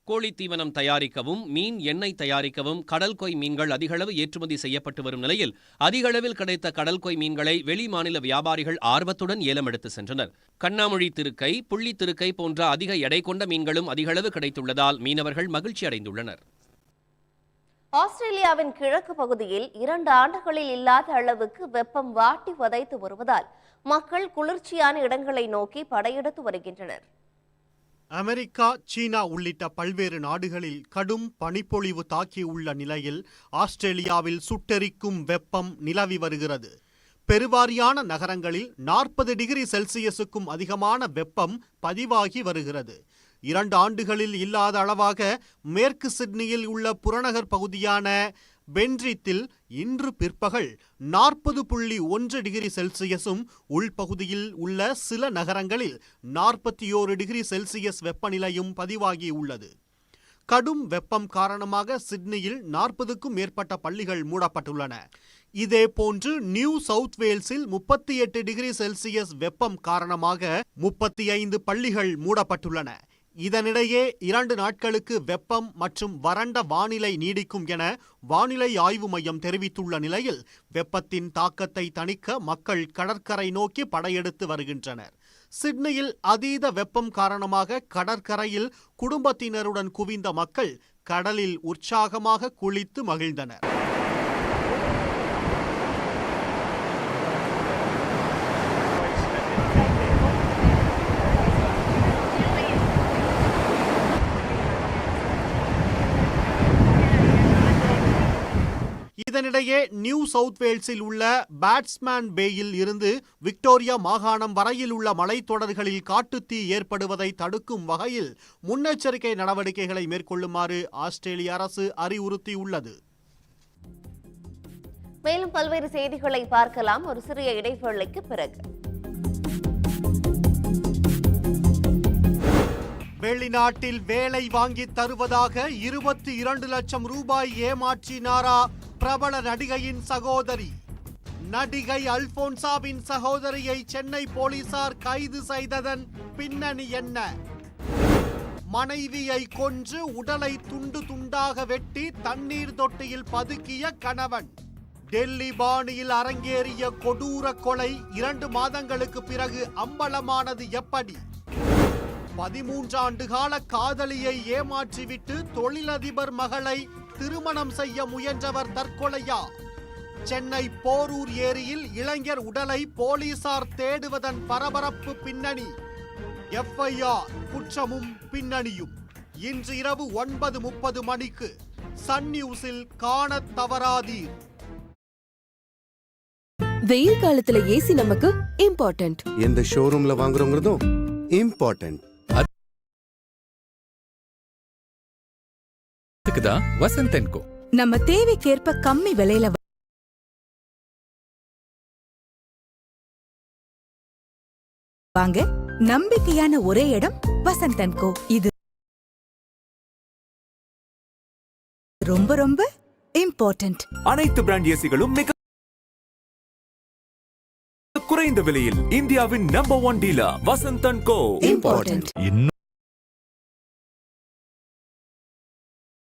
கோழித்தீவனம் தயாரிக்கவும் மீன் எண்ணெய் தயாரிக்கவும் கடல்கொய் மீன்கள் அதிகளவு ஏற்றுமதி செய்யப்பட்டு வரும் நிலையில் அதிகளவில் கிடைத்த கடல்கொய் மீன்களை வெளி மாநில வியாபாரிகள் ஆர்வத்துடன் ஏலம் எடுத்து சென்றனர். கண்ணாமொழி திருக்கை, புள்ளி திருக்கை போன்ற அதிக எடை கொண்ட மீன்களும் அதிகளவு கிடைத்துள்ளதால் மீனவர்கள் மகிழ்ச்சி அடைந்துள்ளனர். ஆஸ்திரேலியாவின் கிழக்கு பகுதியில் 2 ஆண்டுகளில் இல்லாத அளவுக்கு வெப்பம் வாட்டி வதைத்து வருவதால் மக்கள் குளிர்ச்சியான இடங்களை நோக்கி படையெடுத்து வருகின்றனர். அமெரிக்கா, சீனா உள்ளிட்ட பல்வேறு நாடுகளில் கடும் பனிப்பொழிவு தாக்கியுள்ள நிலையில் ஆஸ்திரேலியாவில் சுட்டெரிக்கும் வெப்பம் நிலவி வருகிறது. பெருவாரியான நகரங்களில் 40 டிகிரி செல்சியஸுக்கும் அதிகமான வெப்பம் பதிவாகி வருகிறது. 2 ஆண்டுகளில் இல்லாத அளவாக மேற்கு சிட்னியில் உள்ள புறநகர் பகுதியான பென்ரித்தில் இன்று பிற்பகல் 40.1 டிகிரி செல்சியஸும் உள்பகுதியில் உள்ள சில நகரங்களில் 41 டிகிரி செல்சியஸ் வெப்பநிலையும் பதிவாகியுள்ளது. கடும் வெப்பம் காரணமாக சிட்னியில் 40க்கும் மேற்பட்ட பள்ளிகள் மூடப்பட்டுள்ளன. இதேபோன்று நியூ சவுத் வேல்ஸில் 38 டிகிரி செல்சியஸ் வெப்பம் காரணமாக 35 பள்ளிகள் மூடப்பட்டுள்ளன. இதனிடையே 2 நாட்களுக்கு வெப்பம் மற்றும் வறண்ட வானிலை நீடிக்கும் என வானிலை ஆய்வு மையம் தெரிவித்துள்ள நிலையில் வெப்பத்தின் தாக்கத்தை தணிக்க மக்கள் கடற்கரை நோக்கி படையெடுத்து வருகின்றனர். சிட்னியில் அதீத வெப்பம் காரணமாக கடற்கரையில் குடும்பத்தினருடன் குவிந்த மக்கள் கடலில் உற்சாகமாக குளித்து மகிழ்ந்தனர். இதனிடையே நியூ சவுத் வேல்ஸில் உள்ள பேட்ஸ்மேன் பேயில் இருந்து விக்டோரியா மாகாணம் வரையில் உள்ள மலைத்தொடர்களில் காட்டுத்தீ ஏற்படுவதை தடுக்கும் வகையில் முன்னெச்சரிக்கை நடவடிக்கைகளை மேற்கொள்ளுமாறு ஆஸ்திரேலிய அரசு அறிவுறுத்தியுள்ளது. மேலும் பல்வேறு செய்திகளை பார்க்கலாம் ஒரு சிறிய இடைவேளைக்கு பிறகு. வெளிநாட்டில் வேலை வாங்கி தருவதாக 22 லட்சம் ரூபாய் ஏமாற்றினாரா பிரபல நடிகையின் சகோதரி. நடிகை அல்போன்சாவின் சகோதரியை சென்னை போலீசார் கைது செய்ததன் பின்னணி என்ன? மனைவியை கொன்று உடலை துண்டு துண்டாக வெட்டி தண்ணீர் தொட்டியில் பதுக்கிய கணவன். டெல்லி பாணியில் அரங்கேறிய கொடூர கொலை 2 மாதங்களுக்கு பிறகு அம்பலமானது எப்படி? 13 ஆண்டு கால காதலியை ஏமாற்றிவிட்டு தொழிலதிபர் மகளை திருமணம் செய்ய முயன்றவர் தற்கொலையா? சென்னை போரூர் ஏரியில் இளைஞர் உடலை போலீசார் தேடுவதன் பரபரப்பு பின்னணி. எஃப்ஐஆர் குற்றமும் பின்னணியும் இன்று இரவு 9:30 மணிக்கு சன் நியூஸில் காணத் தவறாதீர். வெயில் காலத்துல ஏசி நமக்கு இம்பார்ட்டன்ட். எந்த ஷோரூம்ல வாங்குறோங்கிறதும் இம்பார்ட்டன்ட். வசந்த் & கோ நம்ம தேவைக்கேற்ப கம்மி விலையில வாங்க நம்பிக்கையான ஒரே இடம் வசந்த் & கோ. இது ரொம்ப ரொம்ப இம்பார்ட்டன்ட். அனைத்து பிராண்ட் ஏசிகளும் மிக குறைந்த விலையில் இந்தியாவின் நம்பர் 1 டீலர் வசந்த் & கோ. இம்பார்ட்டன்ட்.